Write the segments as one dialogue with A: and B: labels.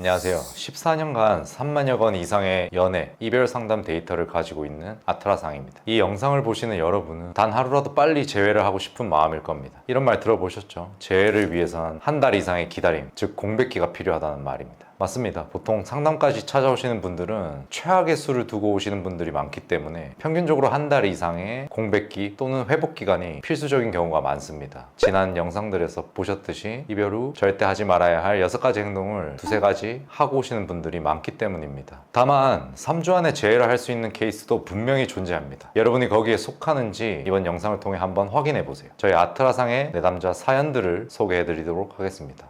A: 안녕하세요. 14년간 3만여 건 이상의 연애, 이별 상담 데이터를 가지고 있는 아트라상입니다. 이 영상을 보시는 여러분은 단 하루라도 빨리 재회를 하고 싶은 마음일 겁니다. 이런 말 들어보셨죠? 재회를 위해선 한 달 이상의 기다림, 즉 공백기가 필요하다는 말입니다. 맞습니다. 보통 상담까지 찾아오시는 분들은 최악의 수를 두고 오시는 분들이 많기 때문에 평균적으로 한 달 이상의 공백기 또는 회복 기간이 필수적인 경우가 많습니다. 지난 영상들에서 보셨듯이 이별 후 절대 하지 말아야 할 6가지 행동을 두세 가지 하고 오시는 분들이 많기 때문입니다. 다만 3주 안에 재회를 할 수 있는 케이스도 분명히 존재합니다. 여러분이 거기에 속하는지 이번 영상을 통해 한번 확인해 보세요. 저희 아트라상의 내담자 사연들을 소개해 드리도록 하겠습니다.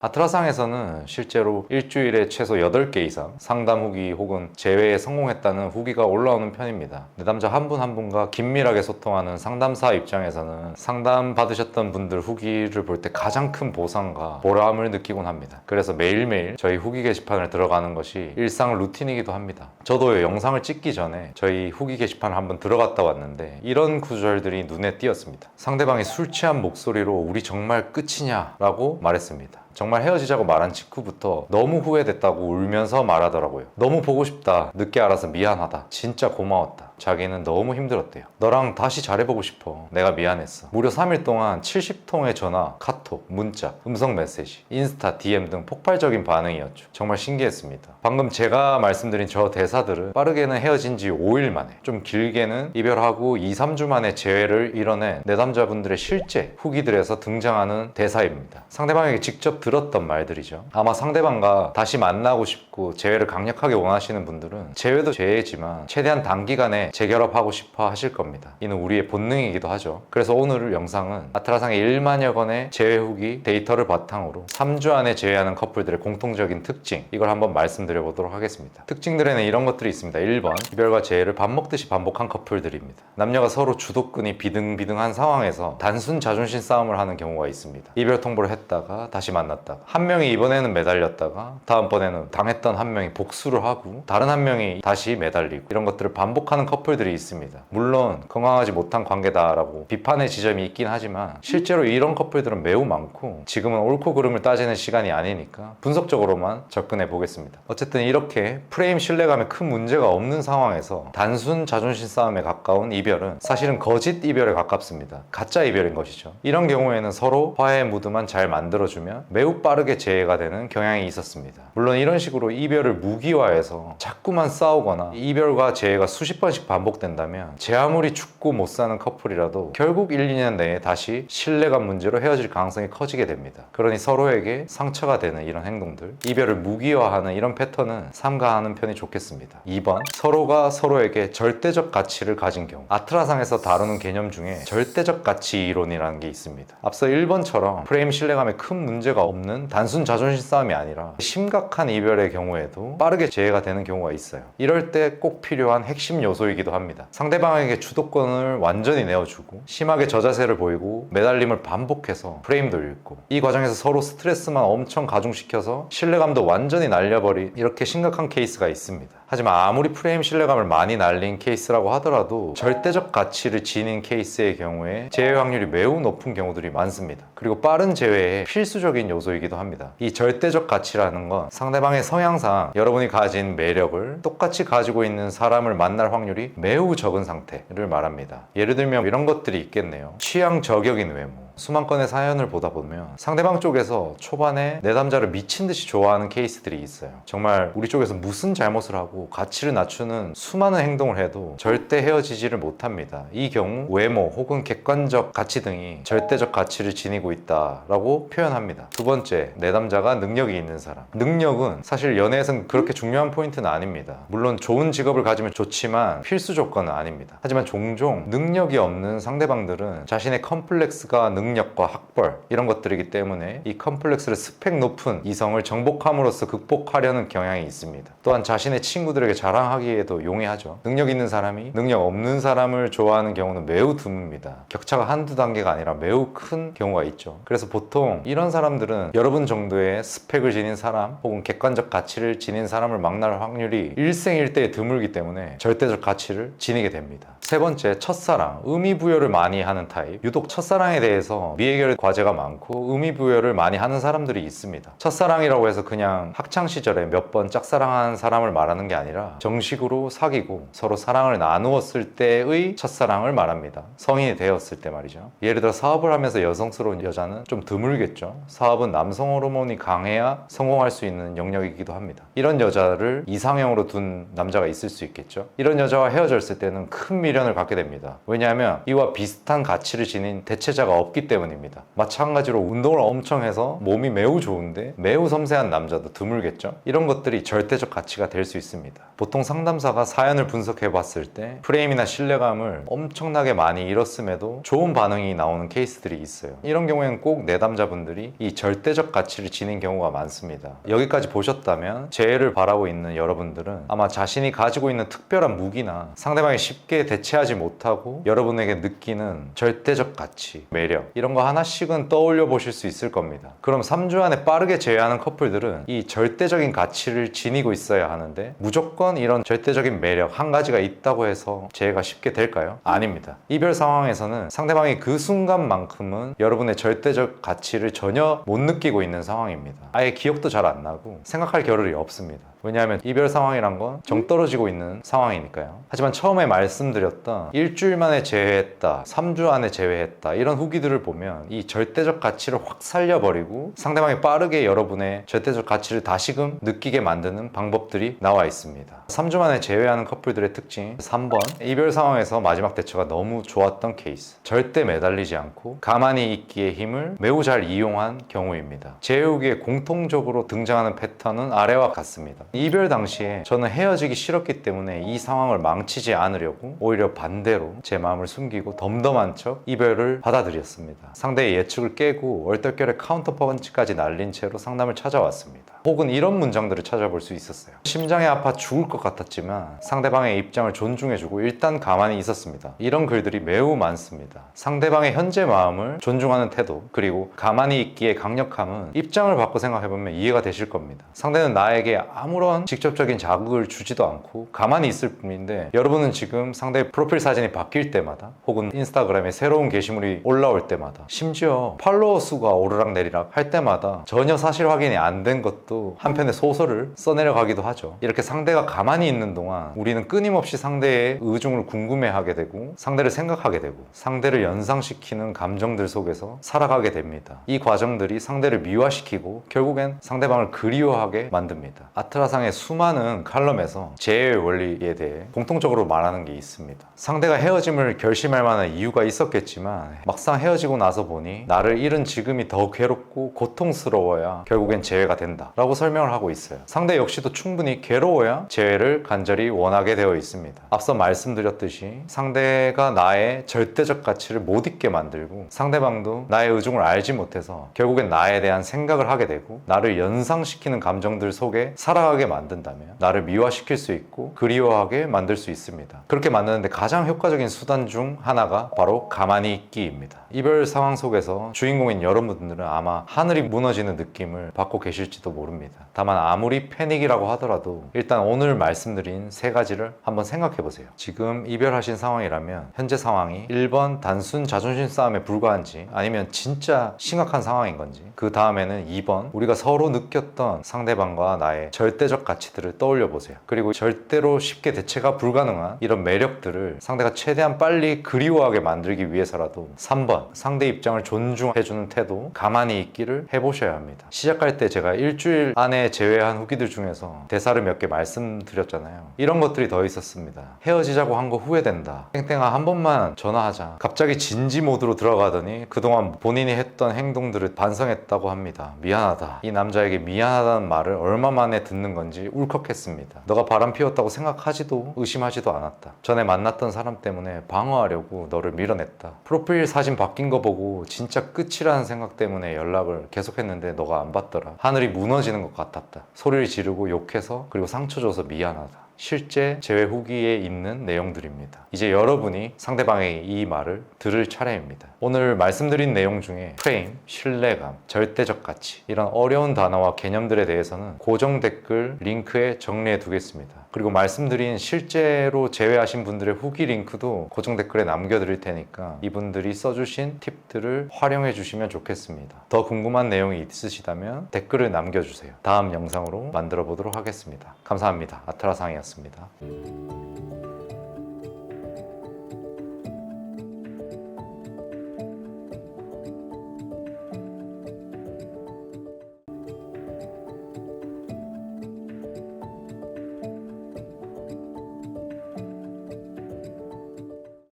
A: 아트라상에서는 실제로 일주일에 최소 8개 이상 상담 후기 혹은 재회에 성공했다는 후기가 올라오는 편입니다. 내담자 한 분 한 분과 긴밀하게 소통하는 상담사 입장에서는 상담 받으셨던 분들 후기를 볼 때 가장 큰 보상과 보람을 느끼곤 합니다. 그래서 매일매일 저희 후기 게시판을 들어가는 것이 일상 루틴이기도 합니다. 저도 영상을 찍기 전에 저희 후기 게시판을 한번 들어갔다 왔는데 이런 구절들이 눈에 띄었습니다. 상대방이 술 취한 목소리로 "우리 정말 끝이냐?" 라고 말했습니다. 정말 헤어지자고 말한 직후부터 너무 후회됐다고 울면서 말하더라고요. "너무 보고 싶다. 늦게 알아서 미안하다. 진짜 고마웠다. 자기는 너무 힘들었대요. 너랑 다시 잘해보고 싶어. 내가 미안했어." 무려 3일 동안 70통의 전화, 카톡, 문자, 음성 메시지, 인스타, DM 등 폭발적인 반응이었죠. 정말 신기했습니다. 방금 제가 말씀드린 저 대사들은 빠르게는 헤어진 지 5일 만에, 좀 길게는 이별하고 2, 3주 만에 재회를 이뤄낸 내담자분들의 실제 후기들에서 등장하는 대사입니다. 상대방에게 직접 들었던 말들이죠. 아마 상대방과 다시 만나고 싶고 재회를 강력하게 원하시는 분들은 재회도 재회지만 최대한 단기간에 재결합하고 싶어 하실 겁니다. 이는 우리의 본능이기도 하죠. 그래서 오늘 영상은 아트라상의 1만여 건의 재회 후기 데이터를 바탕으로 3주 안에 재회하는 커플들의 공통적인 특징, 이걸 한번 말씀드려보도록 하겠습니다. 특징들에는 이런 것들이 있습니다. 1번, 이별과 재회를 밥 먹듯이 반복한 커플들입니다. 남녀가 서로 주도권이 비등비등한 상황에서 단순 자존심 싸움을 하는 경우가 있습니다. 이별 통보를 했다가 다시 만났다가 한 명이 이번에는 매달렸다가 다음번에는 당했던 한 명이 복수를 하고 다른 한 명이 다시 매달리고, 이런 것들을 반복하는 커플들이 있습니다. 물론 건강하지 못한 관계다라고 비판의 지점이 있긴 하지만 실제로 이런 커플들은 매우 많고 지금은 옳고 그름을 따지는 시간이 아니니까 분석적으로만 접근해 보겠습니다. 어쨌든 이렇게 프레임 신뢰감에 큰 문제가 없는 상황에서 단순 자존심 싸움에 가까운 이별은 사실은 거짓 이별에 가깝습니다. 가짜 이별인 것이죠. 이런 경우에는 서로 화해의 무드만 잘 만들어주면 매우 빠르게 재회가 되는 경향이 있었습니다. 물론 이런 식으로 이별을 무기화해서 자꾸만 싸우거나 이별과 재회가 수십 번씩 반복된다면 제 아무리 죽고 못 사는 커플이라도 결국 1, 2년 내에 다시 신뢰감 문제로 헤어질 가능성이 커지게 됩니다. 그러니 서로에게 상처가 되는 이런 행동들, 이별을 무기화하는 이런 패턴은 삼가하는 편이 좋겠습니다. 2번, 서로가 서로에게 절대적 가치를 가진 경우. 아트라상에서 다루는 개념 중에 절대적 가치 이론이라는 게 있습니다. 앞서 1번처럼 프레임 신뢰감에 큰 문제가 없는 단순 자존심 싸움이 아니라 심각한 이별의 경우에도 빠르게 재회가 되는 경우가 있어요. 이럴 때 꼭 필요한 핵심 요소이기도 합니다. 상대방에게 주도권을 완전히 내어주고 심하게 저자세를 보이고 매달림을 반복해서 프레임도 읽고, 이 과정에서 서로 스트레스만 엄청 가중시켜서 신뢰감도 완전히 날려버린 이렇게 심각한 케이스가 있습니다. 하지만 아무리 프레임 신뢰감을 많이 날린 케이스라고 하더라도 절대적 가치를 지닌 케이스의 경우에 재회 확률이 매우 높은 경우들이 많습니다. 그리고 빠른 재회의 필수적인 요소이기도 합니다. 이 절대적 가치라는 건 상대방의 성향상 여러분이 가진 매력을 똑같이 가지고 있는 사람을 만날 확률이 매우 적은 상태를 말합니다. 예를 들면 이런 것들이 있겠네요. 취향 저격인 외모. 수만 건의 사연을 보다 보면 상대방 쪽에서 초반에 내담자를 미친 듯이 좋아하는 케이스들이 있어요. 정말 우리 쪽에서 무슨 잘못을 하고 가치를 낮추는 수많은 행동을 해도 절대 헤어지지를 못합니다. 이 경우 외모 혹은 객관적 가치 등이 절대적 가치를 지니고 있다라고 표현합니다. 두 번째, 내담자가 능력이 있는 사람. 능력은 사실 연애에서는 그렇게 중요한 포인트는 아닙니다. 물론 좋은 직업을 가지면 좋지만 필수 조건은 아닙니다. 하지만 종종 능력이 없는 상대방들은 자신의 컴플렉스가 능력과 학벌, 이런 것들이기 때문에 이 컴플렉스를 스펙 높은 이성을 정복함으로써 극복하려는 경향이 있습니다. 또한 자신의 친구들에게 자랑하기에도 용이하죠. 능력 있는 사람이 능력 없는 사람을 좋아하는 경우는 매우 드뭅니다. 격차가 한두 단계가 아니라 매우 큰 경우가 있죠. 그래서 보통 이런 사람들은 여러분 정도의 스펙을 지닌 사람 혹은 객관적 가치를 지닌 사람을 만날 확률이 일생일대에 드물기 때문에 절대적 가치를 지니게 됩니다. 세 번째, 첫사랑. 의미 부여를 많이 하는 타입. 유독 첫사랑에 대해서 대해서 미해결 과제가 많고 의미부여를 많이 하는 사람들이 있습니다. 첫사랑이라고 해서 그냥 학창시절에 몇 번 짝사랑한 사람을 말하는 게 아니라 정식으로 사귀고 서로 사랑을 나누었을 때의 첫사랑을 말합니다. 성인이 되었을 때 말이죠. 예를 들어 사업을 하면서 여성스러운 여자는 좀 드물겠죠. 사업은 남성 호르몬이 강해야 성공할 수 있는 영역이기도 합니다. 이런 여자를 이상형으로 둔 남자가 있을 수 있겠죠. 이런 여자와 헤어졌을 때는 큰 미련을 갖게 됩니다. 왜냐하면 이와 비슷한 가치를 지닌 대체자가 없기 때문입니다. 마찬가지로 운동을 엄청 해서 몸이 매우 좋은데 매우 섬세한 남자도 드물겠죠. 이런 것들이 절대적 가치가 될 수 있습니다. 보통 상담사가 사연을 분석해 봤을 때 프레임이나 신뢰감을 엄청나게 많이 잃었음에도 좋은 반응이 나오는 케이스들이 있어요. 이런 경우에는 꼭 내담자분들이 이 절대적 가치를 지닌 경우가 많습니다. 여기까지 보셨다면 재해를 바라고 있는 여러분들은 아마 자신이 가지고 있는 특별한 무기나 상대방이 쉽게 대체하지 못하고 여러분에게 느끼는 절대적 가치, 매력 이런 거 하나씩은 떠올려 보실 수 있을 겁니다. 그럼 3주 안에 빠르게 재회하는 커플들은 이 절대적인 가치를 지니고 있어야 하는데 무조건 이런 절대적인 매력 한 가지가 있다고 해서 재회가 쉽게 될까요? 아닙니다. 이별 상황에서는 상대방이 그 순간만큼은 여러분의 절대적 가치를 전혀 못 느끼고 있는 상황입니다. 아예 기억도 잘 안 나고 생각할 겨를이 없습니다. 왜냐하면 이별 상황이란 건 정 떨어지고 있는 상황이니까요. 하지만 처음에 말씀드렸던 일주일 만에 재회했다, 3주 안에 재회했다 이런 후기들을 보면 이 절대적 가치를 확 살려버리고 상대방이 빠르게 여러분의 절대적 가치를 다시금 느끼게 만드는 방법들이 나와 있습니다. 3주 만에 재회하는 커플들의 특징 3번, 이별 상황에서 마지막 대처가 너무 좋았던 케이스. 절대 매달리지 않고 가만히 있기의 힘을 매우 잘 이용한 경우입니다. 재회 후기에 공통적으로 등장하는 패턴은 아래와 같습니다. 이별 당시에 저는 헤어지기 싫었기 때문에 이 상황을 망치지 않으려고 오히려 반대로 제 마음을 숨기고 덤덤한 척 이별을 받아들였습니다. 상대의 예측을 깨고 얼떨결에 카운터 펀치까지 날린 채로 상담을 찾아왔습니다. 혹은 이런 문장들을 찾아볼 수 있었어요. 심장이 아파 죽을 것 같았지만 상대방의 입장을 존중해주고 일단 가만히 있었습니다. 이런 글들이 매우 많습니다. 상대방의 현재 마음을 존중하는 태도 그리고 가만히 있기의 강력함은 입장을 바꿔 생각해보면 이해가 되실 겁니다. 상대는 나에게 아무런 직접적인 자극을 주지도 않고 가만히 있을 뿐인데 여러분은 지금 상대의 프로필 사진이 바뀔 때마다 혹은 인스타그램에 새로운 게시물이 올라올 때마다 심지어 팔로워 수가 오르락내리락 할 때마다 전혀 사실 확인이 안 된 것도 한편의 소설을 써내려가기도 하죠. 이렇게 상대가 가만히 있는 동안 우리는 끊임없이 상대의 의중을 궁금해하게 되고 상대를 생각하게 되고 상대를 연상시키는 감정들 속에서 살아가게 됩니다. 이 과정들이 상대를 미화시키고 결국엔 상대방을 그리워하게 만듭니다. 아트라상의 수많은 칼럼에서 재해의 원리에 대해 공통적으로 말하는 게 있습니다. 상대가 헤어짐을 결심할 만한 이유가 있었겠지만 막상 헤어지고 나서 보니 나를 잃은 지금이 더 괴롭고 고통스러워야 결국엔 재회가 된다 라고 설명을 하고 있어요. 상대 역시도 충분히 괴로워야 재회를 간절히 원하게 되어 있습니다. 앞서 말씀드렸듯이 상대가 나의 절대적 가치를 못 잊게 만들고 상대방도 나의 의중을 알지 못해서 결국엔 나에 대한 생각을 하게 되고 나를 연상시키는 감정들 속에 살아가게 만든다면 나를 미화시킬 수 있고 그리워하게 만들 수 있습니다. 그렇게 만드는데 가장 효과적인 수단 중 하나가 바로 가만히 있기입니다. 이별 상황 속에서 주인공인 여러분들은 아마 하늘이 무너지는 느낌을 받고 계실지도 모릅니다. 다만 아무리 패닉이라고 하더라도 일단 오늘 말씀드린 세 가지를 한번 생각해 보세요. 지금 이별하신 상황이라면 현재 상황이 1번 단순 자존심 싸움에 불과한지 아니면 진짜 심각한 상황인 건지, 그 다음에는 2번 우리가 서로 느꼈던 상대방과 나의 절대적 가치들을 떠올려 보세요. 그리고 절대로 쉽게 대체가 불가능한 이런 매력들을 상대가 최대한 빨리 그리워하게 만들기 위해서라도 3번 상대 입장을 존중해주는 태도, 가만히 있기를 해보셔야 합니다. 시작할 때 제가 일주일 안에 제외한 후기들 중에서 대사를 몇 개 말씀드렸잖아요. 이런 것들이 더 있었습니다. 헤어지자고 한 거 후회된다. 땡땡아 한 번만 전화하자. 갑자기 진지 모드로 들어가더니 그동안 본인이 했던 행동들을 반성했다고 합니다. 미안하다. 이 남자에게 미안하다는 말을 얼마 만에 듣는 건지 울컥했습니다. 너가 바람 피웠다고 생각하지도 의심하지도 않았다. 전에 만났던 사람 때문에 방어하려고 너를 밀어냈다. 프로필 사진 바뀐 거 보고 진짜 끝이라는 생각 때문에 연락을 계속했는데 너가 안 받더라. 하늘이 무너지는 것 같았다. 소리를 지르고 욕해서 그리고 상처 줘서 미안하다. 실제 재회 후기에 있는 내용들입니다. 이제 여러분이 상대방의 이 말을 들을 차례입니다. 오늘 말씀드린 내용 중에 프레임, 신뢰감, 절대적 가치 이런 어려운 단어와 개념들에 대해서는 고정 댓글 링크에 정리해 두겠습니다. 그리고 말씀드린 실제로 제외하신 분들의 후기 링크도 고정 댓글에 남겨드릴 테니까 이분들이 써주신 팁들을 활용해 주시면 좋겠습니다. 더 궁금한 내용이 있으시다면 댓글을 남겨주세요. 다음 영상으로 만들어 보도록 하겠습니다. 감사합니다. 아트라상이었습니다.